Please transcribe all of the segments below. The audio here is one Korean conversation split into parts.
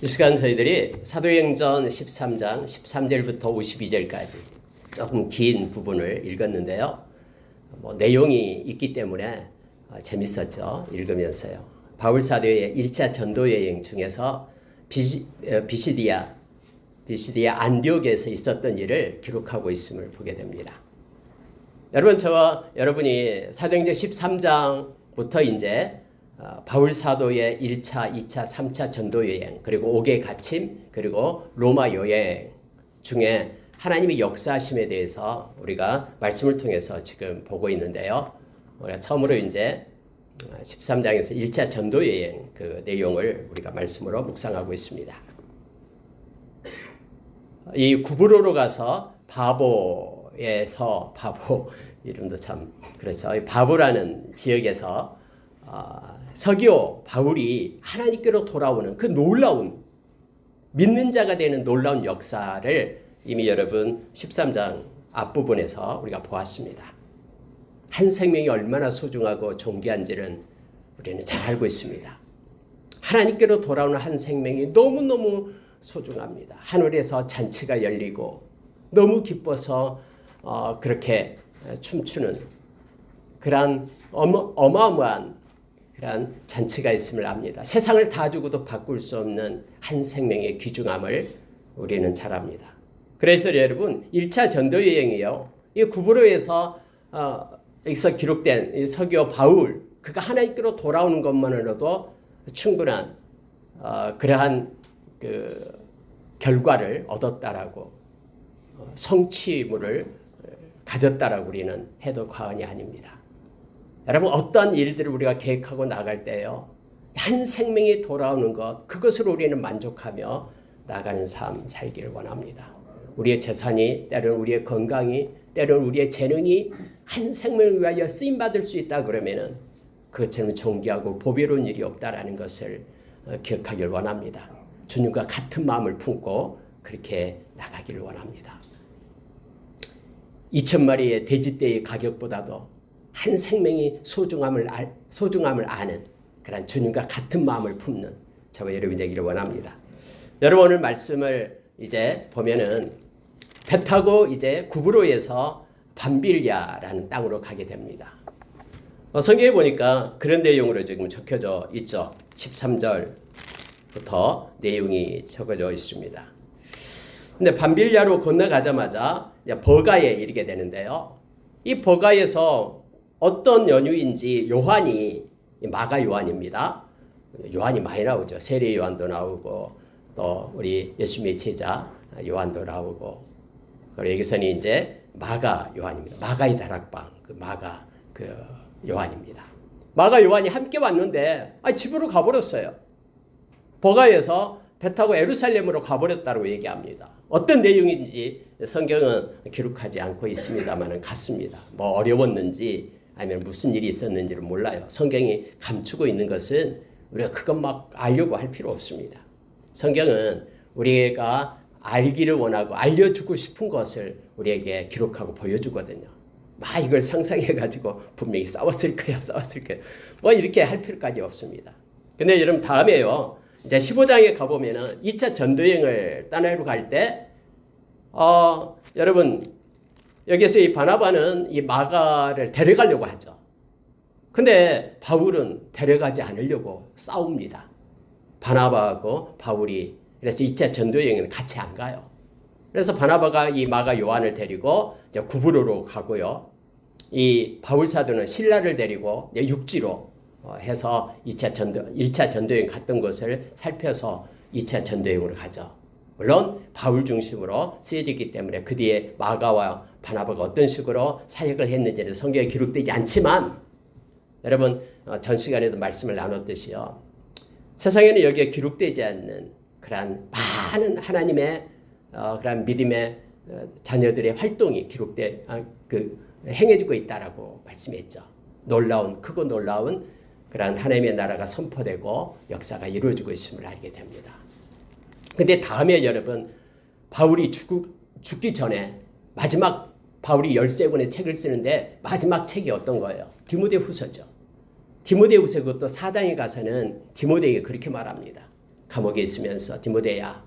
이 시간 저희들이 사도행전 13장 13절부터 52절까지 조금 긴 부분을 읽었는데요. 내용이 있기 때문에 재밌었죠. 읽으면서요. 바울 사도의 1차 전도 여행 중에서 비시디아 안디옥에서 있었던 일을 기록하고 있음을 보게 됩니다. 여러분, 저와 여러분이 사도행전 13장부터 이제 바울 사도의 1차, 2차, 3차 전도 여행, 그리고 옥의 갇힘, 그리고 로마 여행 중에 하나님의 역사하심에 대해서 우리가 말씀을 통해서 지금 보고 있는데요. 우리가 처음으로 이제 13장에서 1차 전도 여행 그 내용을 우리가 말씀으로 묵상하고 있습니다. 이 구브로로 가서 바보에서 바보 이름도 참 그렇죠. 바보라는 지역에서 서기오 바울이 하나님께로 돌아오는 그 놀라운 믿는 자가 되는 놀라운 역사를 이미 여러분 13장 앞부분에서 우리가 보았습니다. 한 생명이 얼마나 소중하고 존귀한지는 우리는 잘 알고 있습니다. 하나님께로 돌아오는 한 생명이 너무너무 소중합니다. 하늘에서 잔치가 열리고 너무 기뻐서 그렇게 춤추는 그런 어마어마한 그런 잔치가 있음을 압니다. 세상을 다 주고도 바꿀 수 없는 한 생명의 귀중함을 우리는 잘 압니다. 그래서 여러분 1차 전도 여행이요. 이 구브로에서 여기서 기록된 이 서기오 바울 그가 하나님께로 돌아오는 것만으로도 충분한 그러한 그 결과를 얻었다라고 성취물을 가졌다라고 우리는 해도 과언이 아닙니다. 여러분 어떠한 일들을 우리가 계획하고 나갈 때요. 한 생명이 돌아오는 것 그것으로 우리는 만족하며 나가는 삶 살기를 원합니다. 우리의 재산이 때로는 우리의 건강이 때로는 우리의 재능이 한 생명을 위하여 쓰임받을 수 있다 그러면은 그것처럼 존귀하고 보배로운 일이 없다라는 것을 기억하길 원합니다. 주님과 같은 마음을 품고 그렇게 나가기를 원합니다. 2,000마리의 돼지떼의 가격보다도 한 생명이 소중함을 아는 그런 주님과 같은 마음을 품는 저와 여러분이 되기를 원합니다. 여러분 오늘 말씀을 이제 보면은 배 타고 이제 구브로에서 밤빌야라는 땅으로 가게 됩니다. 성경에 보니까 그런 내용으로 지금 적혀져 있죠. 13절부터 내용이 적어져 있습니다. 근데 밤빌야로 건너가자마자 버가에 이르게 되는데요. 이 버가에서 어떤 연유인지 요한이 마가 요한입니다. 요한이 많이 나오죠. 세례 요한도 나오고 또 우리 예수님의 제자 요한도 나오고 그리고 여기서는 이제 마가 요한입니다. 마가의 다락방 그 마가 그 요한입니다. 마가 요한이 함께 왔는데 집으로 가버렸어요. 버가에서 배 타고 예루살렘으로 가버렸다고 얘기합니다. 어떤 내용인지 성경은 기록하지 않고 있습니다만 같습니다. 뭐 어려웠는지 아니면 무슨 일이 있었는지를 몰라요. 성경이 감추고 있는 것은 우리가 그것 막 알려고 할 필요 없습니다. 성경은 우리가 알기를 원하고 알려주고 싶은 것을 우리에게 기록하고 보여주거든요. 막 이걸 상상해가지고 분명히 싸웠을 거야. 뭐 이렇게 할 필요까지 없습니다. 근데 여러분 다음에요. 이제 15장에 가보면은 2차 전도여행을 떠나러 갈 때, 여러분, 여기서 이 바나바는 이 마가를 데려가려고 하죠. 근데 바울은 데려가지 않으려고 싸웁니다. 바나바하고 바울이. 그래서 2차 전도여행은 같이 안 가요. 그래서 바나바가 이 마가 요한을 데리고 이제 구브로로 가고요. 이 바울 사도는 실라를 데리고 육지로 해서 1차 전도여행 갔던 곳을 살펴서 2차 전도여행으로 가죠. 물론 바울 중심으로 쓰여졌기 때문에 그 뒤에 마가와 바나바가 어떤 식으로 사역을 했는지는 성경에 기록되지 않지만 여러분 전 시간에도 말씀을 나눴듯이요. 세상에는 여기에 기록되지 않는 그런 많은 하나님의 그런 믿음의 자녀들의 활동이 행해지고 있다라고 말씀했죠. 크고 놀라운 그런 하나님의 나라가 선포되고 역사가 이루어지고 있음을 알게 됩니다. 근데 다음에 여러분 바울이 죽기 전에 마지막 바울이 13권의 책을 쓰는데 마지막 책이 어떤 거예요? 디모데후서죠. 디모데후서 그것도 4장에 가서는 디모데에게 그렇게 말합니다. 감옥에 있으면서 디모데야,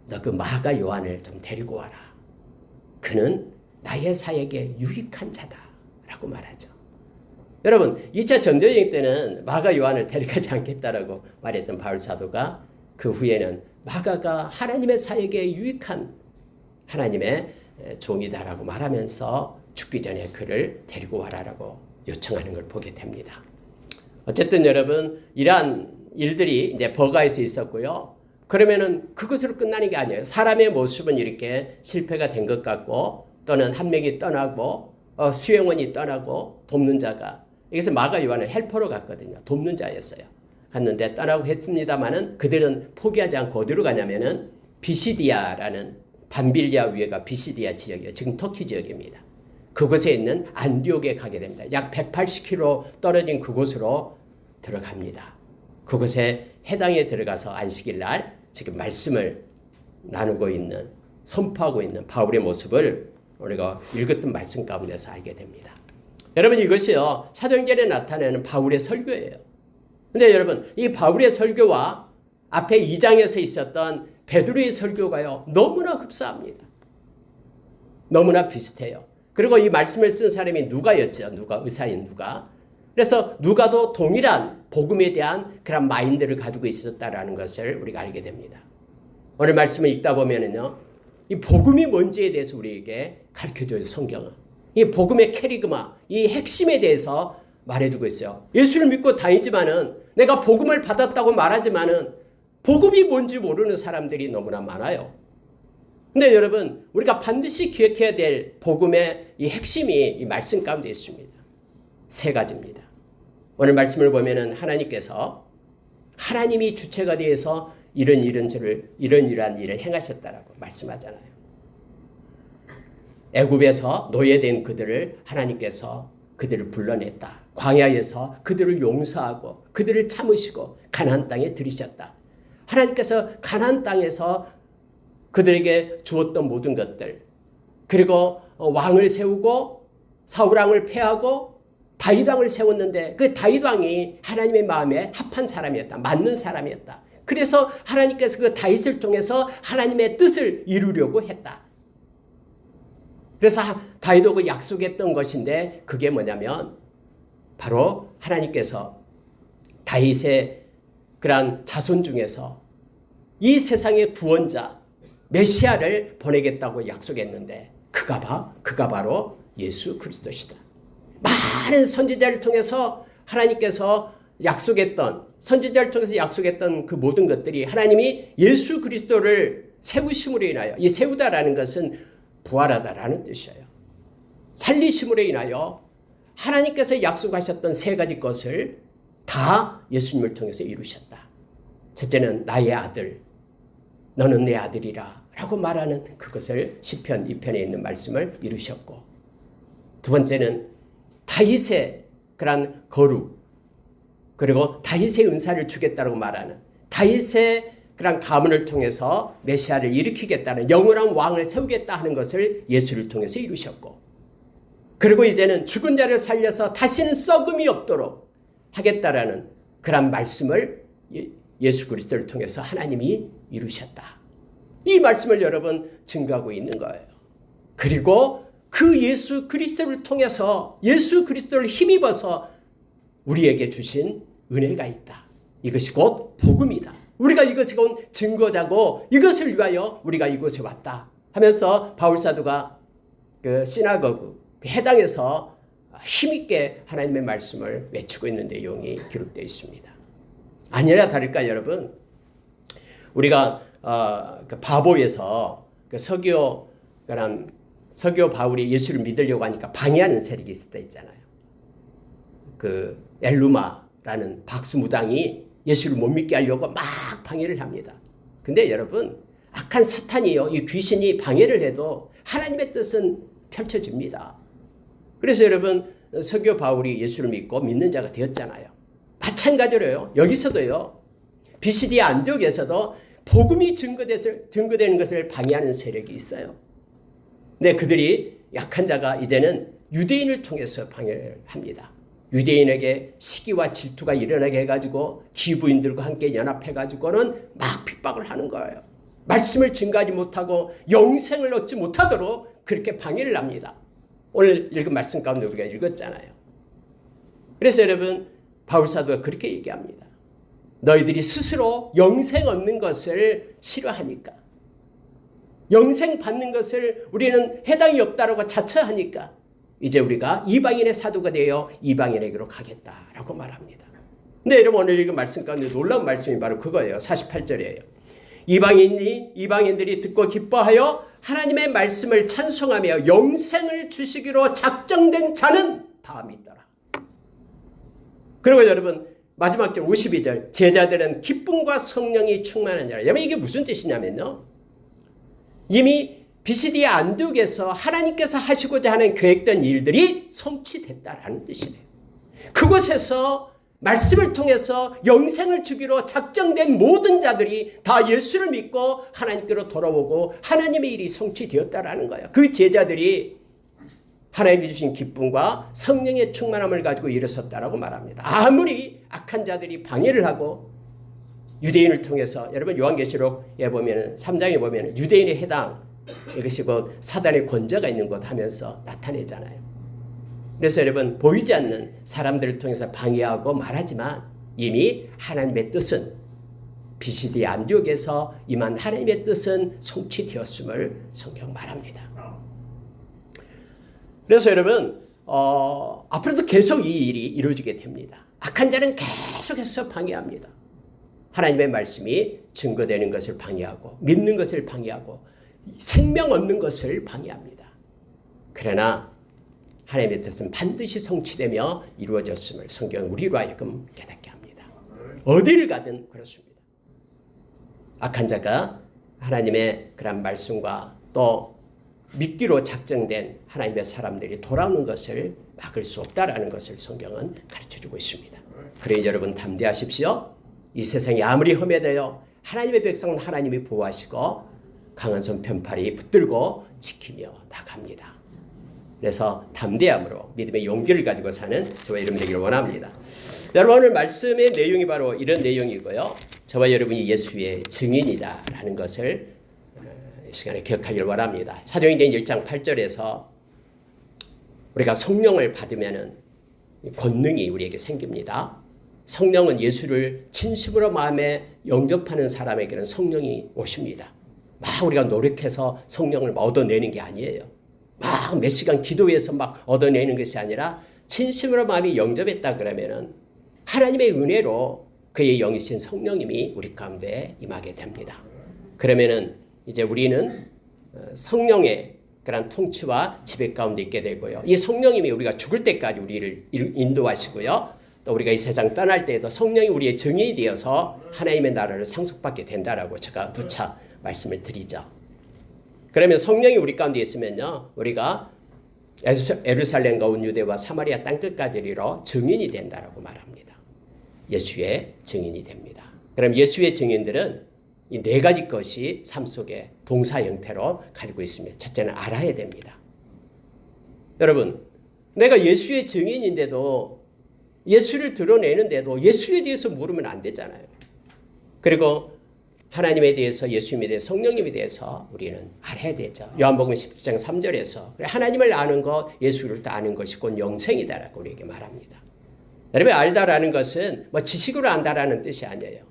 너 그 마가 요한을 좀 데리고 와라. 그는 나의 사역에 유익한 자다라고 말하죠. 여러분 2차 전도여행 때는 마가 요한을 데려가지 않겠다라고 말했던 바울 사도가 그 후에는 마가가 하나님의 사역에 유익한 하나님의 종이다라고 말하면서 죽기 전에 그를 데리고 와라라고 요청하는 걸 보게 됩니다. 어쨌든 여러분 이러한 일들이 이제 버가에서 있었고요. 그러면은 그것으로 끝나는 게 아니에요. 사람의 모습은 이렇게 실패가 된 것 같고 또는 한 명이 떠나고 수행원이 떠나고 돕는 자가 여기서 마가 요한은 헬퍼로 갔거든요. 돕는 자였어요. 갔는데 떠나고 했습니다마는 그들은 포기하지 않고 어디로 가냐면은 비시디아라는 밤빌리아 위에가 비시디아 지역이에요. 지금 터키 지역입니다. 그곳에 있는 안디옥에 가게 됩니다. 약 180km 떨어진 그곳으로 들어갑니다. 그곳에 해당에 들어가서 안식일 날 지금 말씀을 나누고 있는 선포하고 있는 바울의 모습을 우리가 읽었던 말씀 가운데서 알게 됩니다. 여러분 이것이요 사도행전에 나타내는 바울의 설교예요. 근데 여러분 이 바울의 설교와 앞에 2장에서 있었던 베드로의 설교가요 너무나 흡사합니다. 너무나 비슷해요. 그리고 이 말씀을 쓴 사람이 누가였죠. 누가 의사인 누가. 그래서 누가도 동일한 복음에 대한 그런 마인드를 가지고 있었다라는 것을 우리가 알게 됩니다. 오늘 말씀을 읽다 보면은요, 이 복음이 뭔지에 대해서 우리에게 가르쳐줘요. 성경은 이 복음의 캐리그마, 이 핵심에 대해서 말해주고 있어요. 예수를 믿고 다니지만은 내가 복음을 받았다고 말하지만은 복음이 뭔지 모르는 사람들이 너무나 많아요. 근데 여러분 우리가 반드시 기억해야 될 복음의 이 핵심이 이 말씀 가운데 있습니다. 세 가지입니다. 오늘 말씀을 보면은 하나님께서 하나님이 주체가 되어서 이러한 일을 행하셨다라고 말씀하잖아요. 애굽에서 노예된 그들을 하나님께서 그들을 불러냈다. 광야에서 그들을 용서하고 그들을 참으시고 가나안 땅에 들이셨다. 하나님께서 가나안 땅에서 그들에게 주었던 모든 것들 그리고 왕을 세우고 사울 왕을 패하고 다윗 왕을 세웠는데 그 다윗 왕이 하나님의 마음에 합한 사람이었다. 맞는 사람이었다. 그래서 하나님께서 그 다윗을 통해서 하나님의 뜻을 이루려고 했다. 그래서 다윗하고 약속했던 것인데 그게 뭐냐면 바로 하나님께서 다윗의 그러한 자손 중에서 이 세상의 구원자 메시아를 보내겠다고 약속했는데 그가 바로 예수 그리스도시다. 많은 선지자를 통해서 하나님께서 선지자를 통해서 약속했던 그 모든 것들이 하나님이 예수 그리스도를 세우심으로 인하여 이 세우다라는 것은 부활하다라는 뜻이에요. 살리심으로 인하여 하나님께서 약속하셨던 세 가지 것을 다 예수님을 통해서 이루셨다. 첫째는 나의 아들, 너는 내 아들이라 라고 말하는 그것을 시편 2편에 있는 말씀을 이루셨고 두 번째는 다윗의 그런 거룩 그리고 다윗의 은사를 주겠다고 말하는 다윗의 그런 가문을 통해서 메시아를 일으키겠다는 영원한 왕을 세우겠다 하는 것을 예수를 통해서 이루셨고 그리고 이제는 죽은 자를 살려서 다시는 썩음이 없도록 하겠다라는 그런 말씀을 예수 그리스도를 통해서 하나님이 이루셨다. 이 말씀을 여러분 증거하고 있는 거예요. 그리고 그 예수 그리스도를 통해서 예수 그리스도를 힘입어서 우리에게 주신 은혜가 있다. 이것이 곧 복음이다. 우리가 이것이 곧 증거자고 이것을 위하여 우리가 이곳에 왔다 하면서 바울 사도가 그 시나고그 그 해당에서 힘있게 하나님의 말씀을 외치고 있는 내용이 기록되어 있습니다. 아니라 다를까 여러분 우리가 그 바보에서 그 서기오 바울이 예수를 믿으려고 하니까 방해하는 세력이 있을 때 있잖아요. 그 엘루마라는 박수무당이 예수를 못 믿게 하려고 막 방해를 합니다. 근데 여러분 악한 사탄이요 이 귀신이 방해를 해도 하나님의 뜻은 펼쳐집니다. 그래서 여러분 서기오 바울이 예수를 믿고 믿는 자가 되었잖아요. 마찬가지로요 여기서도요 비시디아 안디옥에서도 복음이 증거되는 것을 방해하는 세력이 있어요. 근데 그들이 약한 자가 이제는 유대인을 통해서 방해를 합니다. 유대인에게 시기와 질투가 일어나게 해가지고 기부인들과 함께 연합해가지고는 막 핍박을 하는 거예요. 말씀을 증거하지 못하고 영생을 얻지 못하도록 그렇게 방해를 합니다. 오늘 읽은 말씀 가운데 우리가 읽었잖아요. 그래서 여러분 바울사도가 그렇게 얘기합니다. 너희들이 스스로 영생 얻는 것을 싫어하니까, 영생 받는 것을 우리는 해당이 없다라고 자처하니까 이제 우리가 이방인의 사도가 되어 이방인에게로 가겠다라고 말합니다. 근데 여러분 오늘 읽은 말씀 가운데 놀라운 말씀이 바로 그거예요. 48절이에요. 이방인들이 듣고 기뻐하여 하나님의 말씀을 찬송하며 영생을 주시기로 작정된 자는 다 믿더라. 그리고 여러분 마지막 절 52절 제자들은 기쁨과 성령이 충만한 자라. 여러분 이게 무슨 뜻이냐면요, 이미 비시디아 안디옥에서 하나님께서 하시고자 하는 계획된 일들이 성취됐다라는 뜻이에요. 그곳에서 말씀을 통해서 영생을 주기로 작정된 모든 자들이 다 예수를 믿고 하나님께로 돌아오고 하나님의 일이 성취되었다라는 거예요. 그 제자들이 하나님이 주신 기쁨과 성령의 충만함을 가지고 일어섰다라고 말합니다. 아무리 악한 자들이 방해를 하고 유대인을 통해서, 여러분 요한계시록에 보면 3장에 보면 유대인의 해당, 이것이 곧 사단의 권좌가 있는 것 하면서 나타내잖아요. 그래서 여러분 보이지 않는 사람들을 통해서 방해하고 말하지만 이미 하나님의 뜻은 비시디 안디옥에서 임한 하나님의 뜻은 성취되었음을 성경 말합니다. 그래서 여러분 앞으로도 계속 이 일이 이루어지게 됩니다. 악한 자는 계속해서 방해합니다. 하나님의 말씀이 증거되는 것을 방해하고 믿는 것을 방해하고 생명 얻는 것을 방해합니다. 그러나 하나님의 뜻은 반드시 성취되며 이루어졌음을 성경은 우리로 하여금 깨닫게 합니다. 어디를 가든 그렇습니다. 악한 자가 하나님의 그런 말씀과 또 믿기로 작정된 하나님의 사람들이 돌아오는 것을 막을 수 없다라는 것을 성경은 가르쳐주고 있습니다. 그러니 여러분 담대하십시오. 이 세상이 아무리 험해되어 하나님의 백성은 하나님이 보호하시고 강한 손 편팔이 붙들고 지키며 나갑니다. 그래서 담대함으로 믿음의 용기를 가지고 사는 저와 여러분 되기를 원합니다. 여러분 오늘 말씀의 내용이 바로 이런 내용이고요. 저와 여러분이 예수의 증인이다라는 것을 이 시간에 기억하기를 원합니다. 사도행전 1장 8절에서 우리가 성령을 받으면 권능이 우리에게 생깁니다. 성령은 예수를 진심으로 마음에 영접하는 사람에게는 성령이 오십니다. 막 우리가 노력해서 성령을 얻어내는 게 아니에요. 막 몇 시간 기도해서 막 얻어내는 것이 아니라 진심으로 마음이 영접했다 그러면은 하나님의 은혜로 그의 영이신 성령님이 우리 가운데 임하게 됩니다. 그러면은 이제 우리는 성령의 그런 통치와 지배 가운데 있게 되고요. 이 성령님이 우리가 죽을 때까지 우리를 인도하시고요. 또 우리가 이 세상 떠날 때에도 성령이 우리의 증인이 되어서 하나님의 나라를 상속받게 된다라고 제가 누차 말씀을 드리죠. 그러면 성령이 우리 가운데 있으면요, 우리가 예루살렘과 온 유대와 사마리아 땅끝까지 이르러 증인이 된다라고 말합니다. 예수의 증인이 됩니다. 그럼 예수의 증인들은 이 네 가지 것이 삶 속에 동사 형태로 가지고 있습니다. 첫째는 알아야 됩니다. 여러분, 내가 예수의 증인인데도 예수를 드러내는데도 예수에 대해서 모르면 안 되잖아요. 그리고 하나님에 대해서, 예수님에 대해서, 성령님에 대해서 우리는 알아야 되죠. 요한복음 17장 3절에서 하나님을 아는 것, 예수를 다 아는 것이 곧 영생이다라고 우리에게 말합니다. 여러분, 알다라는 것은 뭐 지식으로 안다라는 뜻이 아니에요.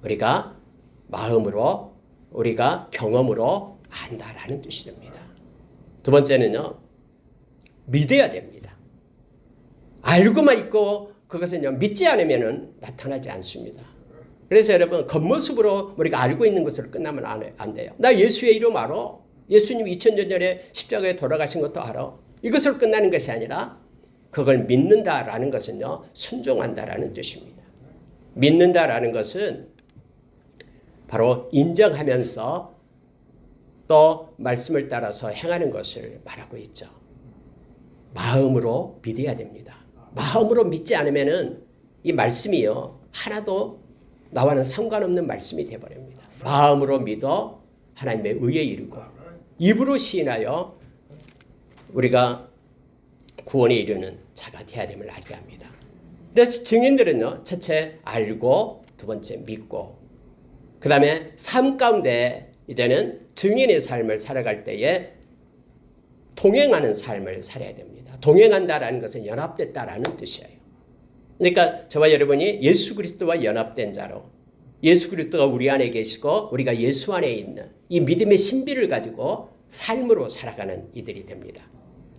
우리가 마음으로, 우리가 경험으로 안다라는 뜻이 됩니다. 두 번째는요, 믿어야 됩니다. 알고만 있고 그것은요, 믿지 않으면 나타나지 않습니다. 그래서 여러분 겉모습으로 우리가 알고 있는 것으로 끝나면 안 돼요. 나 예수의 이름 알아. 예수님 2000년 전에 십자가에 돌아가신 것도 알아. 이것으로 끝나는 것이 아니라 그걸 믿는다라는 것은요, 순종한다라는 뜻입니다. 믿는다라는 것은 바로 인정하면서 또 말씀을 따라서 행하는 것을 말하고 있죠. 마음으로 믿어야 됩니다. 마음으로 믿지 않으면은 이 말씀이요, 하나도 나와는 상관없는 말씀이 되어버립니다. 마음으로 믿어 하나님의 의에 이르고 입으로 시인하여 우리가 구원에 이르는 자가 되어야 됨을 알게 합니다. 그래서 증인들은요, 첫째 알고, 두 번째 믿고, 그 다음에 삶 가운데 이제는 증인의 삶을 살아갈 때에 동행하는 삶을 살아야 됩니다. 동행한다라는 것은 연합됐다라는 뜻이에요. 그러니까 저와 여러분이 예수 그리스도와 연합된 자로, 예수 그리스도가 우리 안에 계시고 우리가 예수 안에 있는 이 믿음의 신비를 가지고 삶으로 살아가는 이들이 됩니다.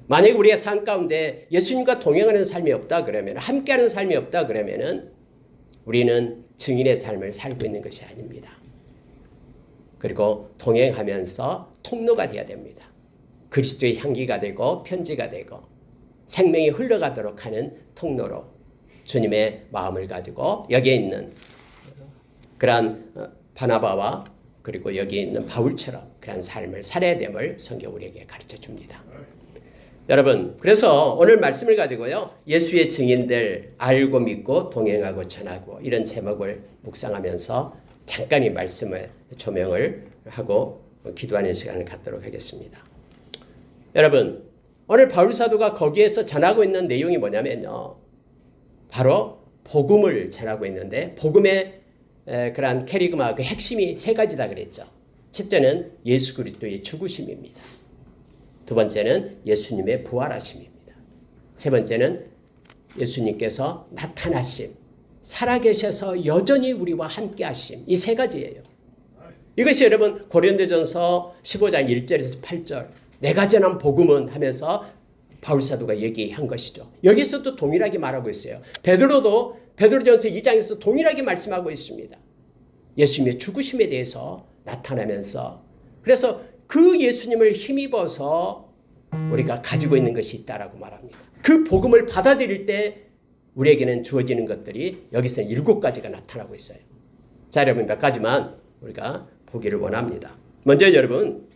만약에 우리의 삶 가운데 예수님과 동행하는 삶이 없다 그러면, 함께하는 삶이 없다 그러면은 우리는 증인의 삶을 살고 있는 것이 아닙니다. 그리고 동행하면서 통로가 되어야 됩니다. 그리스도의 향기가 되고 편지가 되고 생명이 흘러가도록 하는 통로로 주님의 마음을 가지고 여기에 있는 그러한 바나바와 그리고 여기 있는 바울처럼 그러한 삶을 살아야 됨을 성경 우리에게 가르쳐 줍니다. 여러분, 그래서 오늘 말씀을 가지고요, 예수의 증인들 알고 믿고 동행하고 전하고 이런 제목을 묵상하면서 잠깐 이 말씀을 조명을 하고 기도하는 시간을 갖도록 하겠습니다. 여러분, 오늘 바울 사도가 거기에서 전하고 있는 내용이 뭐냐면요, 바로 복음을 전하고 있는데, 복음의 그러한 캐리그마 그 핵심이 세 가지다 그랬죠. 첫째는 예수 그리스도의 죽으심입니다. 두 번째는 예수님의 부활하심입니다. 세 번째는 예수님께서 나타나심, 살아계셔서 여전히 우리와 함께 하심. 이 세 가지예요. 이것이 여러분 고린도전서 15장 1절에서 8절 내가 전한 복음은 하면서 바울 사도가 얘기한 것이죠. 여기서도 동일하게 말하고 있어요. 베드로도 베드로전서 2장에서 동일하게 말씀하고 있습니다. 예수님의 죽으심에 대해서 나타나면서, 그래서 그 예수님을 힘입어서 우리가 가지고 있는 것이 있다라고 말합니다. 그 복음을 받아들일 때 우리에게는 주어지는 것들이 여기서는 7가지가 나타나고 있어요. 자, 여러분 몇 가지만 우리가 보기를 원합니다. 먼저 여러분,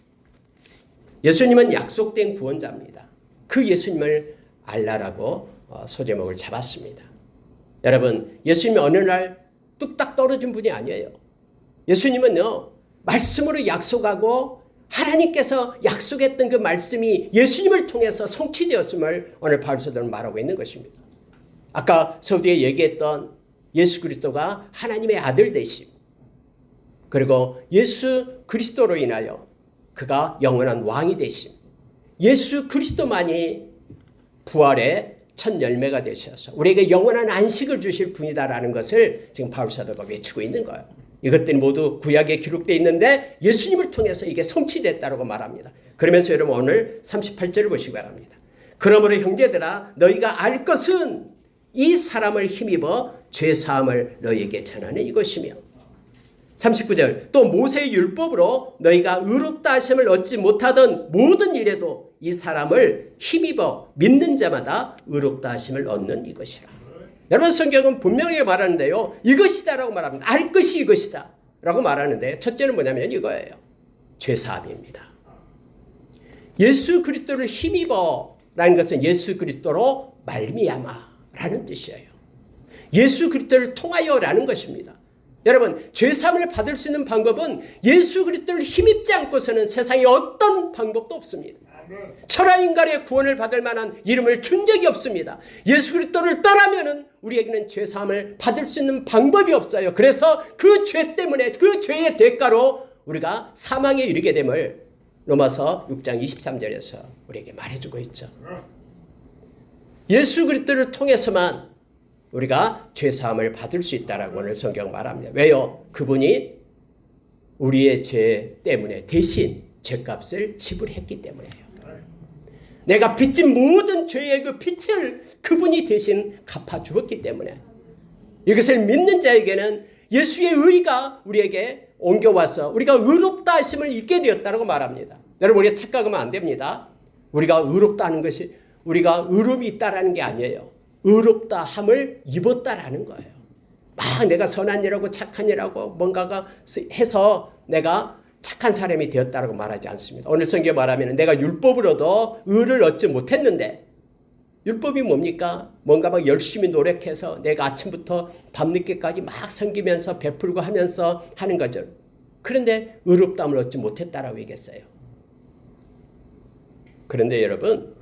예수님은 약속된 구원자입니다. 그 예수님을 알라라고 소제목을 잡았습니다. 여러분, 예수님이 어느 날 뚝딱 떨어진 분이 아니에요. 예수님은요, 말씀으로 약속하고 하나님께서 약속했던 그 말씀이 예수님을 통해서 성취되었음을 오늘 바울 사도는 말하고 있는 것입니다. 아까 서두에 얘기했던 예수 그리스도가 하나님의 아들 되심, 그리고 예수 그리스도로 인하여 그가 영원한 왕이 되심, 예수 그리스도만이 부활의 첫 열매가 되셔서 우리에게 영원한 안식을 주실 분이다라는 것을 지금 바울 사도가 외치고 있는 거예요. 이것들이 모두 구약에 기록되어 있는데 예수님을 통해서 이게 성취됐다고 말합니다. 그러면서 여러분 오늘 38절을 보시기 바랍니다. 그러므로 형제들아 너희가 알 것은 이 사람을 힘입어 죄사함을 너희에게 전하는 이것이며, 39절 또 모세의 율법으로 너희가 의롭다 하심을 얻지 못하던 모든 일에도 이 사람을 힘입어 믿는 자마다 의롭다 하심을 얻는 이것이라. 여러분 성경은 분명히 말하는데요, 이것이다라고 말합니다. 알 것이 이것이다 라고 말하는데, 첫째는 뭐냐면 이거예요. 죄사함입니다. 예수 그리스도를 힘입어 라는 것은 예수 그리스도로 말미암아 라는 뜻이에요. 예수 그리스도를 통하여 라는 것입니다. 여러분, 죄사함을 받을 수 있는 방법은 예수 그리스도를 힘입지 않고서는 세상에 어떤 방법도 없습니다. 천하 인간의 구원을 받을 만한 이름을 준 적이 없습니다. 예수 그리스도를 떠나면은 우리에게는 죄사함을 받을 수 있는 방법이 없어요. 그래서 그 죄 때문에, 그 죄의 대가로 우리가 사망에 이르게 됨을 로마서 6장 23절에서 우리에게 말해주고 있죠. 예수 그리스도를 통해서만 우리가 죄사함을 받을 수 있다라고 오늘 성경 말합니다. 왜요? 그분이 우리의 죄 때문에 대신 죄값을 지불했기 때문에요. 내가 빚진 모든 죄의 그 빚을 그분이 대신 갚아주었기 때문에, 이것을 믿는 자에게는 예수의 의가 우리에게 옮겨와서 우리가 의롭다 하심을 입게 되었다고 말합니다. 여러분, 우리가 착각하면 안 됩니다. 우리가 의롭다 하는 것이 우리가 의로움이 있다라는 게 아니에요. 의롭다 함을 입었다라는 거예요. 막 내가 선한 일하고 착한 일하고 뭔가가 해서 내가 착한 사람이 되었다라고 말하지 않습니다. 오늘 성경 말하면 내가 율법으로도 의를 얻지 못했는데, 율법이 뭡니까? 뭔가 막 열심히 노력해서 내가 아침부터 밤늦게까지 막 섬기면서 베풀고 하면서 하는 거죠. 그런데 의롭다함을 얻지 못했다라고 얘기했어요. 그런데 여러분,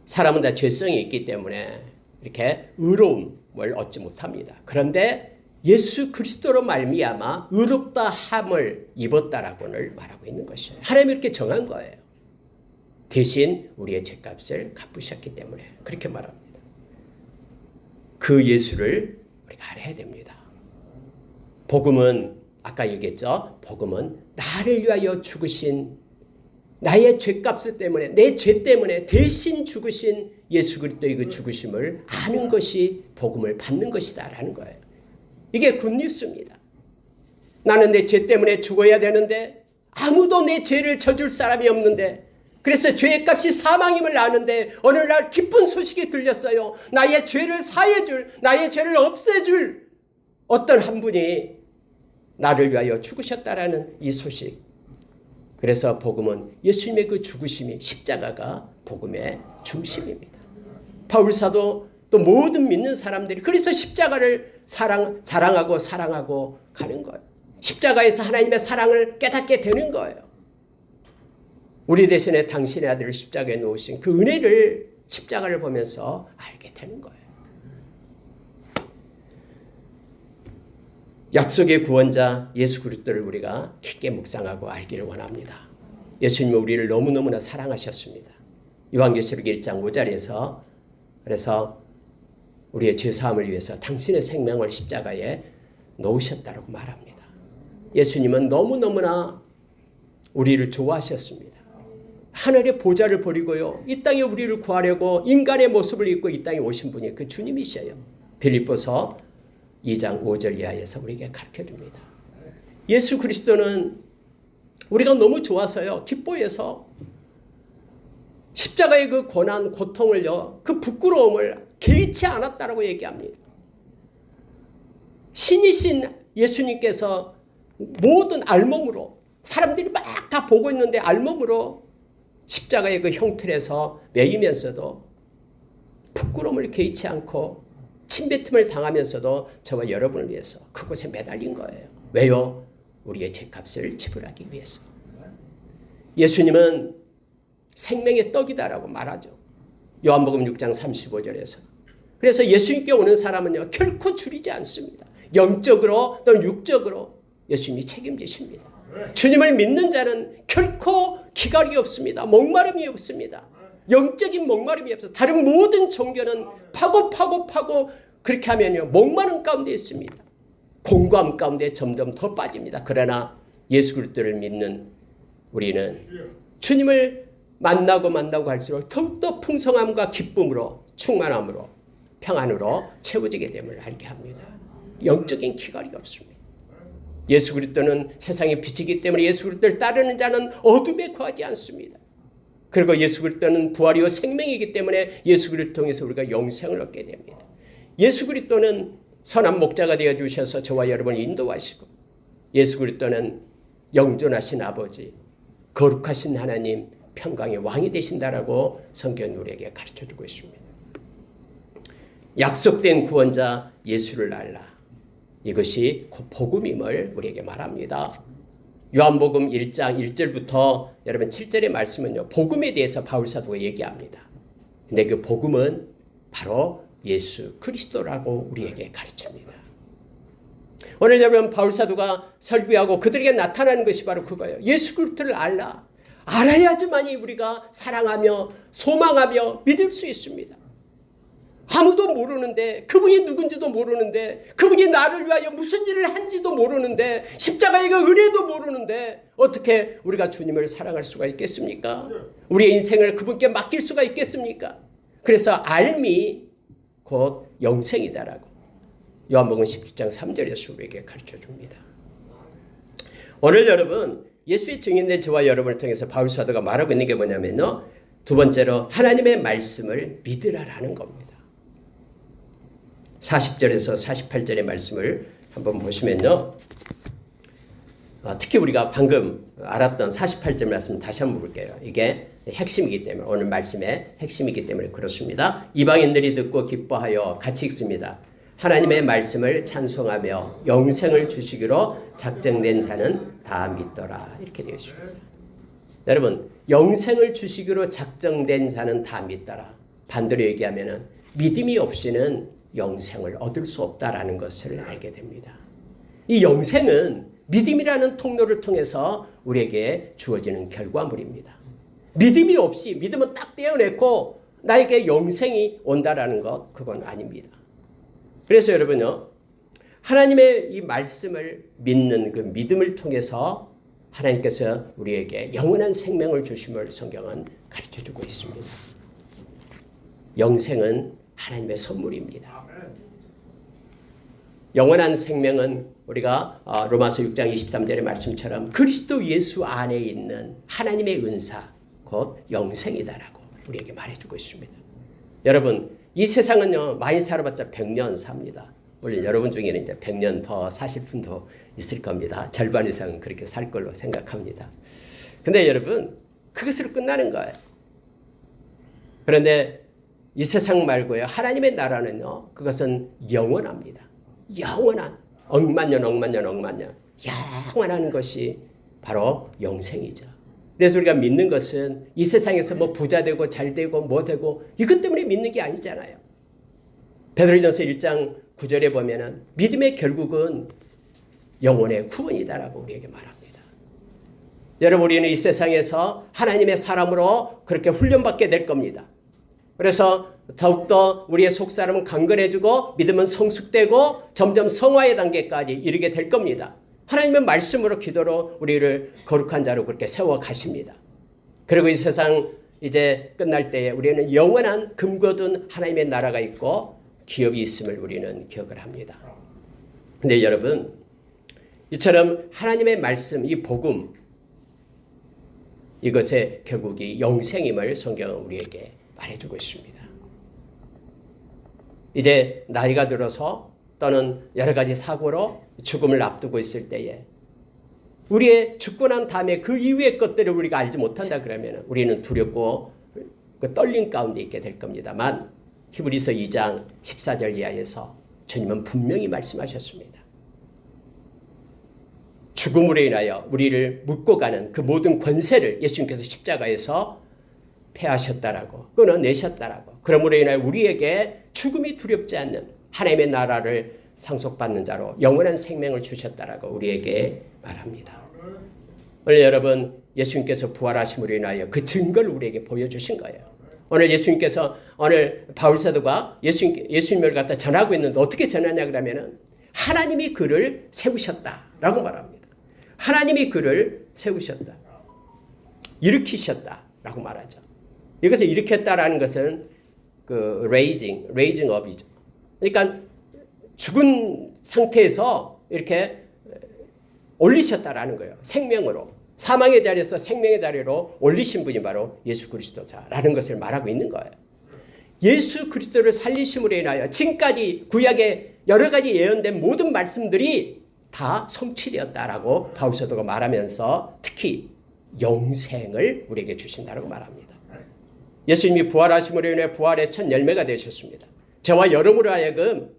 사람은 다 죄성이 있기 때문에 이렇게 의로움을 얻지 못합니다. 그런데 예수 그리스도로 말미암아 의롭다 함을 입었다라고는 말하고 있는 것이에요. 하나님이 이렇게 정한 거예요. 대신 우리의 죄값을 갚으셨기 때문에 그렇게 말합니다. 그 예수를 우리가 알아야 됩니다. 복음은 아까 얘기했죠. 복음은 나를 위하여 죽으신 나의 죄값을 때문에 내 죄 때문에 대신 죽으신 예수 그리스도의 그 죽으심을 아는 것이 복음을 받는 것이다라는 거예요. 이게 굿뉴스입니다. 나는 내 죄 때문에 죽어야 되는데 아무도 내 죄를 져줄 사람이 없는데 그래서 죄의 값이 사망임을 아는데 어느 날 기쁜 소식이 들렸어요. 나의 죄를 사해줄 나의 죄를 없애줄 어떤 한 분이 나를 위하여 죽으셨다라는 이 소식. 그래서 복음은 예수님의 그 죽으심이 십자가가 복음의 중심입니다. 바울사도 또 모든 믿는 사람들이 그래서 십자가를 자랑하고 사랑하고 가는 거예요. 십자가에서 하나님의 사랑을 깨닫게 되는 거예요. 우리 대신에 당신의 아들을 십자가에 놓으신 그 은혜를 십자가를 보면서 알게 되는 거예요. 약속의 구원자 예수 그리스도를 우리가 깊게 묵상하고 알기를 원합니다. 예수님은 우리를 너무너무나 사랑하셨습니다. 요한계시록 1장 5절에서 그래서 우리의 죄사함을 위해서 당신의 생명을 십자가에 놓으셨다고 말합니다. 예수님은 너무너무나 우리를 좋아하셨습니다. 하늘의 보좌를 버리고요. 이 땅에 우리를 구하려고 인간의 모습을 입고 이 땅에 오신 분이 그 주님이셔요. 빌립보서 2장 5절 이하에서 우리에게 가르쳐줍니다. 예수 그리스도는 우리가 너무 좋아서요. 기뻐해서 십자가의 그 고난, 고통을요. 그 부끄러움을 개의치 않았다라고 얘기합니다. 신이신 예수님께서 모든 알몸으로 사람들이 막 다 보고 있는데 알몸으로 십자가의 그 형틀에서 매이면서도 부끄러움을 개의치 않고 침뱉음을 당하면서도 저와 여러분을 위해서 그곳에 매달린 거예요. 왜요? 우리의 죄값을 지불하기 위해서. 예수님은 생명의 떡이다라고 말하죠. 요한복음 6장 35절에서. 그래서 예수님께 오는 사람은요 결코 줄이지 않습니다. 영적으로 또는 육적으로 예수님이 책임지십니다. 주님을 믿는 자는 결코 기갈이 없습니다. 목마름이 없습니다. 영적인 목마름이 없어서 다른 모든 종교는 파고 그렇게 하면요 목마름 가운데 있습니다. 공고함 가운데 점점 더 빠집니다. 그러나 예수 그리스도를 믿는 우리는 주님을 만나고 갈수록 더욱더 풍성함과 기쁨으로 충만함으로 평안으로 채워지게 됨을 알게 합니다. 영적인 기갈이 없습니다. 예수 그리스도는 세상의 빛이기 때문에 예수 그리스도를 따르는 자는 어둠에 거하지 않습니다. 그리고 예수 그리스도는 부활이요 생명이기 때문에 예수 그리스도를 통해서 우리가 영생을 얻게 됩니다. 예수 그리스도는 선한 목자가 되어 주셔서 저와 여러분을 인도하시고 예수 그리스도는 영존하신 아버지, 거룩하신 하나님, 평강의 왕이 되신다라고 성경은 우리에게 가르쳐주고 있습니다. 약속된 구원자 예수를 알라. 이것이 복음임을 우리에게 말합니다. 요한복음 1장 1절부터 여러분 7절의 말씀은요. 복음에 대해서 바울사도가 얘기합니다. 근데 그 복음은 바로 예수 그리스도라고 우리에게 가르칩니다. 오늘 여러분 바울사도가 설교하고 그들에게 나타나는 것이 바로 그거예요. 예수 그리스도를 알라. 알아야지만이 우리가 사랑하며 소망하며 믿을 수 있습니다. 아무도 모르는데 그분이 누군지도 모르는데 그분이 나를 위하여 무슨 일을 한지도 모르는데 십자가의 그 은혜도 모르는데 어떻게 우리가 주님을 사랑할 수가 있겠습니까? 우리의 인생을 그분께 맡길 수가 있겠습니까? 그래서 알미 곧 영생이다라고 요한복음 17장 3절에서 우리에게 가르쳐줍니다. 오늘 여러분 예수의 증인된 저와 여러분을 통해서 바울사도가 말하고 있는 게 뭐냐면요. 두 번째로 하나님의 말씀을 믿으라라는 겁니다. 40절에서 48절의 말씀을 한번 보시면요. 특히 우리가 방금 알았던 48절 말씀 다시 한번 볼게요. 이게 핵심이기 때문에 오늘 말씀의 핵심이기 때문에 그렇습니다. 이방인들이 듣고 기뻐하여 같이 읽습니다. 하나님의 말씀을 찬송하며 영생을 주시기로 작정된 자는 다 믿더라. 이렇게 되어 있습니다. 여러분 영생을 주시기로 작정된 자는 다 믿더라. 반대로 얘기하면 믿음이 없이는 영생을 얻을 수 없다라는 것을 알게 됩니다. 이 영생은 믿음이라는 통로를 통해서 우리에게 주어지는 결과물입니다. 믿음이 없이 믿음은 딱 떼어내고 나에게 영생이 온다라는 것, 그건 아닙니다. 그래서 여러분요, 하나님의 이 말씀을 믿는 그 믿음을 통해서 하나님께서 우리에게 영원한 생명을 주심을 성경은 가르쳐주고 있습니다. 영생은 하나님의 선물입니다. 영원한 생명은 우리가 로마서 6장 23절의 말씀처럼 그리스도 예수 안에 있는 하나님의 은사, 곧 영생이다라고 우리에게 말해주고 있습니다. 여러분, 이 세상은요, 많이 살아봤자 100년 삽니다. 물론 여러분 중에는 이제 100년 더 사실 분도 있을 겁니다. 절반 이상은 그렇게 살 걸로 생각합니다. 근데 여러분, 그것으로 끝나는 거예요. 그런데 이 세상 말고요, 하나님의 나라는요, 그것은 영원합니다. 영원한, 억만 년, 영원한 것이 바로 영생이죠. 그래서 우리가 믿는 것은 이 세상에서 뭐 부자 되고 잘 되고 뭐 되고 이것 때문에 믿는 게 아니잖아요. 베드로전서 1장 9절에 보면은 믿음의 결국은 영혼의 구원이다라고 우리에게 말합니다. 여러분, 우리는 이 세상에서 하나님의 사람으로 그렇게 훈련받게 될 겁니다. 그래서 더욱더 우리의 속사람은 강건해지고 믿음은 성숙되고 점점 성화의 단계까지 이르게 될 겁니다. 하나님의 말씀으로 기도로 우리를 거룩한 자로 그렇게 세워 가십니다. 그리고 이 세상 이제 끝날 때에 우리는 영원한 금거둔 하나님의 나라가 있고 기업이 있음을 우리는 기억을 합니다. 근데 여러분, 이처럼 하나님의 말씀, 이 복음, 이것의 결국이 영생임을 성경은 우리에게 말해주고 있습니다. 이제 나이가 들어서 또는 여러 가지 사고로 죽음을 앞두고 있을 때에 우리의 죽고 난 다음에 그 이후의 것들을 우리가 알지 못한다 그러면 우리는 두렵고 그 떨림 가운데 있게 될 겁니다만, 히브리서 2장 14절 이하에서 주님은 분명히 말씀하셨습니다. 죽음으로 인하여 우리를 묶고 가는 그 모든 권세를 예수님께서 십자가에서 패하셨다라고, 끊어내셨다라고, 그러므로 인하여 우리에게 죽음이 두렵지 않는 하나님의 나라를 상속받는 자로 영원한 생명을 주셨다라고 우리에게 말합니다. 오늘 여러분, 예수님께서 부활하심으로 인하여 그 증거를 우리에게 보여주신 거예요. 오늘 예수님께서, 오늘 바울사도가 예수님을 갖다 전하고 있는데 어떻게 전하냐 그러면은 하나님이 그를 세우셨다라고 말합니다. 하나님이 그를 세우셨다, 일으키셨다라고 말하죠. 이것을 일으켰다라는 것은 그 raising up이죠. 그러니까 죽은 상태에서 이렇게 올리셨다라는 거예요. 생명으로, 사망의 자리에서 생명의 자리로 올리신 분이 바로 예수 그리스도자라는 것을 말하고 있는 거예요. 예수 그리스도를 살리심으로 인하여 지금까지 구약의 여러 가지 예언된 모든 말씀들이 다 성취되었다라고 바울사도가 말하면서 특히 영생을 우리에게 주신다라고 말합니다. 예수님이 부활하심으로 인해 부활의 첫 열매가 되셨습니다. 저와 여러분으로 하여금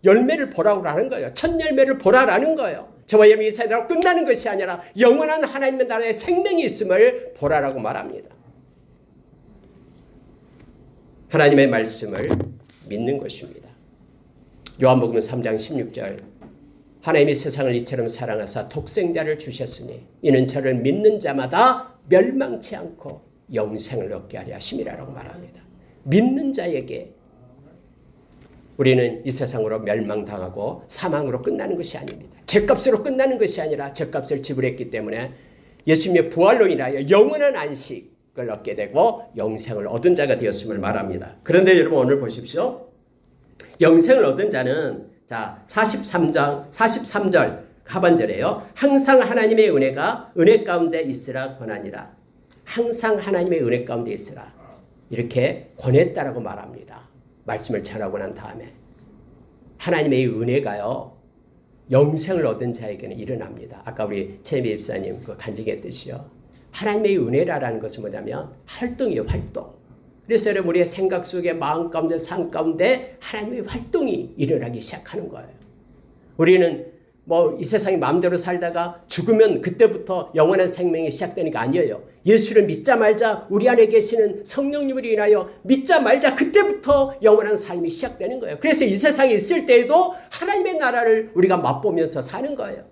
열매를 보라고 하는 거예요. 첫 열매를 보라라는 거예요. 저와 여러분이 이 세상으로 끝나는 것이 아니라 영원한 하나님의 나라의 생명이 있음을 보라라고 말합니다. 하나님의 말씀을 믿는 것입니다. 요한복음 3장 16절, 하나님이 세상을 이처럼 사랑하사 독생자를 주셨으니 이는 저를 믿는 자마다 멸망치 않고 영생을 얻게 하려 하심이라고 말합니다. 믿는 자에게 우리는 이 세상으로 멸망당하고 사망으로 끝나는 것이 아닙니다. 죗값으로 끝나는 것이 아니라 죗값을 지불했기 때문에 예수님의 부활로 인하여 영원한 안식을 얻게 되고 영생을 얻은 자가 되었음을 말합니다. 그런데 여러분, 오늘 보십시오. 영생을 얻은 자는 43절 하반절에요. 항상 하나님의 은혜가 은혜 가운데 있으라 권하니라. 항상 하나님의 은혜 가운데 있으라. 이렇게 권했다라고 말합니다. 말씀을 전하고 난 다음에 하나님의 은혜가요, 영생을 얻은 자에게는 일어납니다. 아까 우리 최미 집사님 그 간증했듯이요. 하나님의 은혜라는 것은 뭐냐면 활동이에요, 활동. 그래서 여러분, 우리의 생각 속에, 마음 가운데, 삶 가운데 하나님의 활동이 일어나기 시작하는 거예요. 우리는 뭐 이 세상이 마음대로 살다가 죽으면 그때부터 영원한 생명이 시작되는 게 아니에요. 예수를 믿자 말자 우리 안에 계시는 성령님을 인하여 믿자 말자 그때부터 영원한 삶이 시작되는 거예요. 그래서 이 세상에 있을 때에도 하나님의 나라를 우리가 맛보면서 사는 거예요.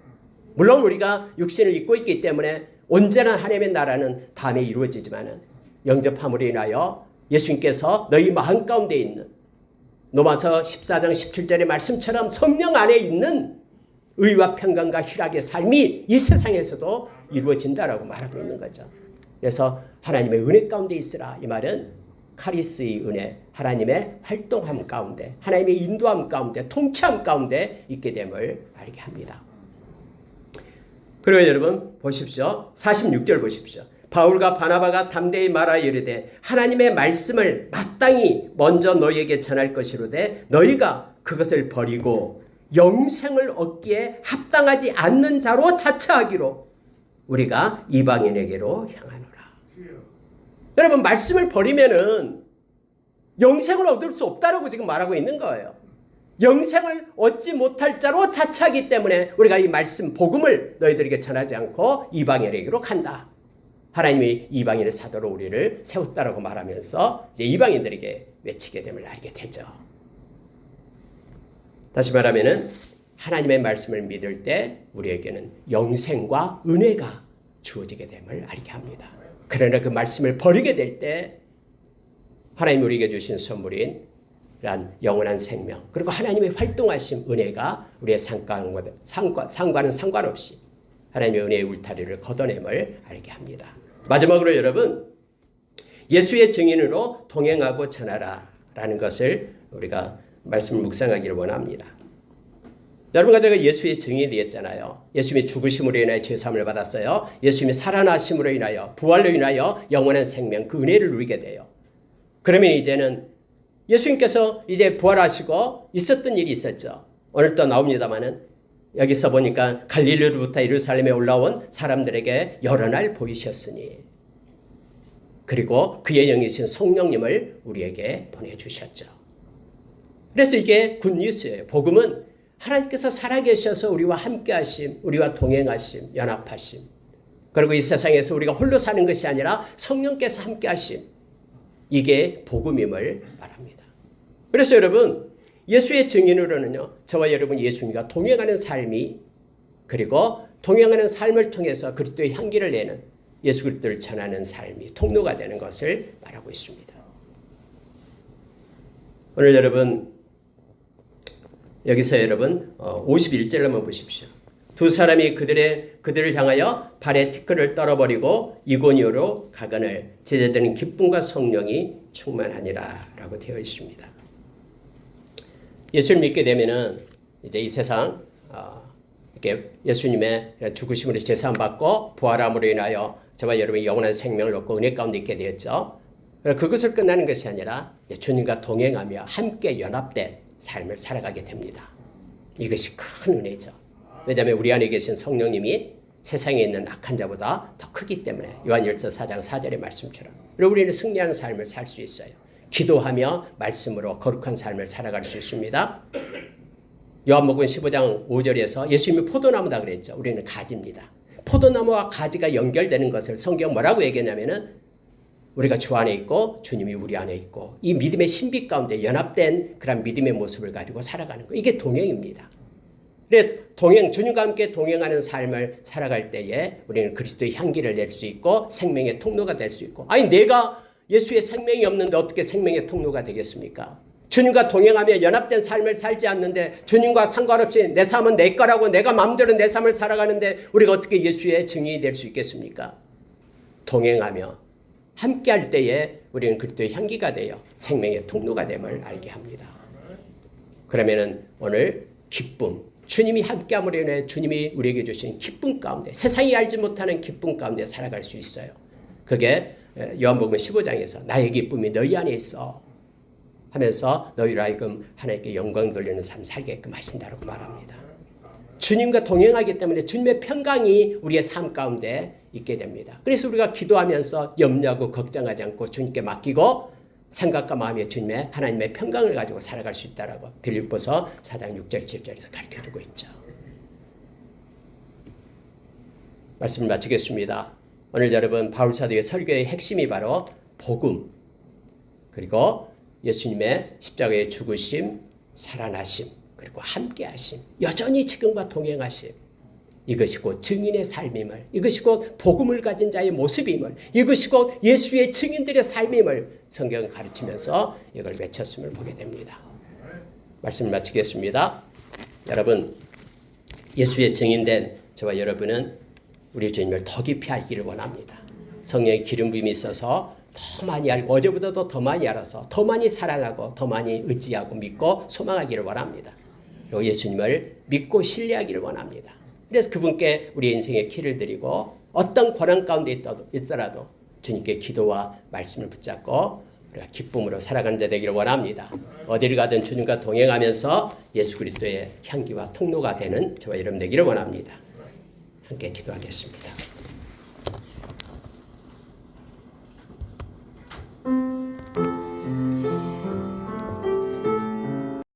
물론 우리가 육신을 입고 있기 때문에 언제나 하나님의 나라는 다음에 이루어지지만 영접함으로 인하여 예수님께서 너희 마음 가운데 있는 로마서 14장 17절의 말씀처럼 성령 안에 있는 의와 평강과 희락의 삶이 이 세상에서도 이루어진다라고 말하고 있는 거죠. 그래서 하나님의 은혜 가운데 있으라. 이 말은 카리스의 은혜, 하나님의 활동함 가운데, 하나님의 인도함 가운데, 통치함 가운데 있게 됨을 알게 합니다. 그리고 여러분 보십시오. 46절 보십시오. 바울과 바나바가 담대히 말하여 이르되 하나님의 말씀을 마땅히 먼저 너희에게 전할 것이로되 너희가 그것을 버리고 영생을 얻기에 합당하지 않는 자로 자처하기로 우리가 이방인에게로 향하노라. 여러분 말씀을 버리면은 영생을 얻을 수 없다라고 지금 말하고 있는 거예요. 영생을 얻지 못할 자로 자처하기 때문에 우리가 이 말씀 복음을 너희들에게 전하지 않고 이방인에게로 간다. 하나님이 이방인의 사도로 우리를 세웠다라고 말하면서 이제 이방인들에게 외치게 됨을 알게 되죠. 다시 말하면은 하나님의 말씀을 믿을 때 우리에게는 영생과 은혜가 주어지게 됨을 알게 합니다. 그러나 그 말씀을 버리게 될 때 하나님 우리에게 주신 선물인 영원한 생명 그리고 하나님의 활동하심 은혜가 우리의 상관은 상관없이 하나님의 은혜의 울타리를 걷어냄을 알게 합니다. 마지막으로 여러분 예수의 증인으로 동행하고 전하라 라는 것을 우리가 말씀을 묵상하기를 원합니다. 여러분과 제가 예수의 증인이 되었잖아요. 예수님이 죽으심으로 인하여 죄사함을 받았어요. 예수님이 살아나심으로 인하여 부활로 인하여 영원한 생명 그 은혜를 누리게 돼요. 그러면 이제는 예수님께서 이제 부활하시고 있었던 일이 있었죠. 오늘 또 나옵니다마는 여기서 보니까 갈릴리로부터 예루살렘에 올라온 사람들에게 여러 날 보이셨으니 그리고 그의 영이신 성령님을 우리에게 보내주셨죠. 그래서 이게 굿뉴스예요. 복음은 하나님께서 살아계셔서 우리와 함께하심, 우리와 동행하심, 연합하심 그리고 이 세상에서 우리가 홀로 사는 것이 아니라 성령께서 함께하심 이게 복음임을 말합니다. 그래서 여러분 예수의 증인으로는요 저와 여러분 예수님과 동행하는 삶이 그리고 동행하는 삶을 통해서 그리스도의 향기를 내는 예수 그리스도를 전하는 삶이 통로가 되는 것을 말하고 있습니다. 오늘 여러분 여기서 여러분 51절을 한번 보십시오. 두 사람이 그들을 향하여 발에 티끌을 떨어버리고 이고니오로 가거늘 제자들은 기쁨과 성령이 충만하니라 라고 되어 있습니다. 예수를 믿게 되면은 이제 이 세상 이렇게 예수님의 죽으심으로 제사함 받고 부활함으로 인하여 저와 여러분이 영원한 생명을 얻고 은혜 가운데 있게 되었죠. 그것을 끝나는 것이 아니라 주님과 동행하며 함께 연합된 삶을 살아가게 됩니다. 이것이 큰 은혜죠. 왜냐하면 우리 안에 계신 성령님이 세상에 있는 악한 자보다 더 크기 때문에 요한일서 4장 4절의 말씀처럼 그리고 우리는 승리하는 삶을 살 수 있어요. 기도하며 말씀으로 거룩한 삶을 살아갈 수 있습니다. 요한복음 15장 5절에서 예수님이 포도나무다 그랬죠. 우리는 가지입니다. 포도나무와 가지가 연결되는 것을 성경 뭐라고 얘기하냐면은 우리가 주 안에 있고 주님이 우리 안에 있고 이 믿음의 신비 가운데 연합된 그런 믿음의 모습을 가지고 살아가는 거 이게 동행입니다. 그래 주님과 함께 동행하는 삶을 살아갈 때에 우리는 그리스도의 향기를 낼 수 있고 생명의 통로가 될 수 있고 아니 내가 예수의 생명이 없는데 어떻게 생명의 통로가 되겠습니까? 주님과 동행하며 연합된 삶을 살지 않는데 주님과 상관없이 내 삶은 내 거라고 내가 마음대로 내 삶을 살아가는데 우리가 어떻게 예수의 증인이 될 수 있겠습니까? 동행하며 함께할 때에 우리는 그리스도의 향기가 되어 생명의 통로가 됨을 알게 합니다. 그러면은 오늘 기쁨 주님이 함께함으로 인해 주님이 우리에게 주신 기쁨 가운데 세상이 알지 못하는 기쁨 가운데 살아갈 수 있어요. 그게 요한복음 15장에서 나의 기쁨이 너희 안에 있어 하면서 너희로 하여금 하나님께 영광 돌리는 삶 살게끔 하신다고 말합니다. 주님과 동행하기 때문에 주님의 평강이 우리의 삶 가운데 있게 됩니다. 그래서 우리가 기도하면서 염려하고 걱정하지 않고 주님께 맡기고 생각과 마음에 주님의 하나님의 평강을 가지고 살아갈 수 있다라고 빌립보서 4장 6절 7절에서 가르쳐주고 있죠. 말씀을 마치겠습니다. 오늘 여러분 바울 사도의 설교의 핵심이 바로 복음, 그리고 예수님의 십자가의 죽으심, 살아나심, 그리고 함께하심, 여전히 지금과 동행하심, 이것이 곧 증인의 삶임을, 이것이 곧 복음을 가진 자의 모습임을, 이것이 곧 예수의 증인들의 삶임을 성경은 가르치면서 이걸 외쳤음을 보게 됩니다. 말씀을 마치겠습니다. 여러분, 예수의 증인된 저와 여러분은 우리 주님을 더 깊이 알기를 원합니다. 성령의 기름 부음이 있어서 더 많이 알고, 어제보다도 더 많이 알아서 더 많이 사랑하고 더 많이 의지하고 믿고 소망하기를 원합니다. 그리고 예수님을 믿고 신뢰하기를 원합니다. 그래서 그분께 우리 인생의 키를 드리고 어떤 고난 가운데 있더라도 주님께 기도와 말씀을 붙잡고 우리가 기쁨으로 살아가는 자 되기를 원합니다. 어디를 가든 주님과 동행하면서 예수 그리스도의 향기와 통로가 되는 저와 여러분 되기를 원합니다. 함께 기도하겠습니다.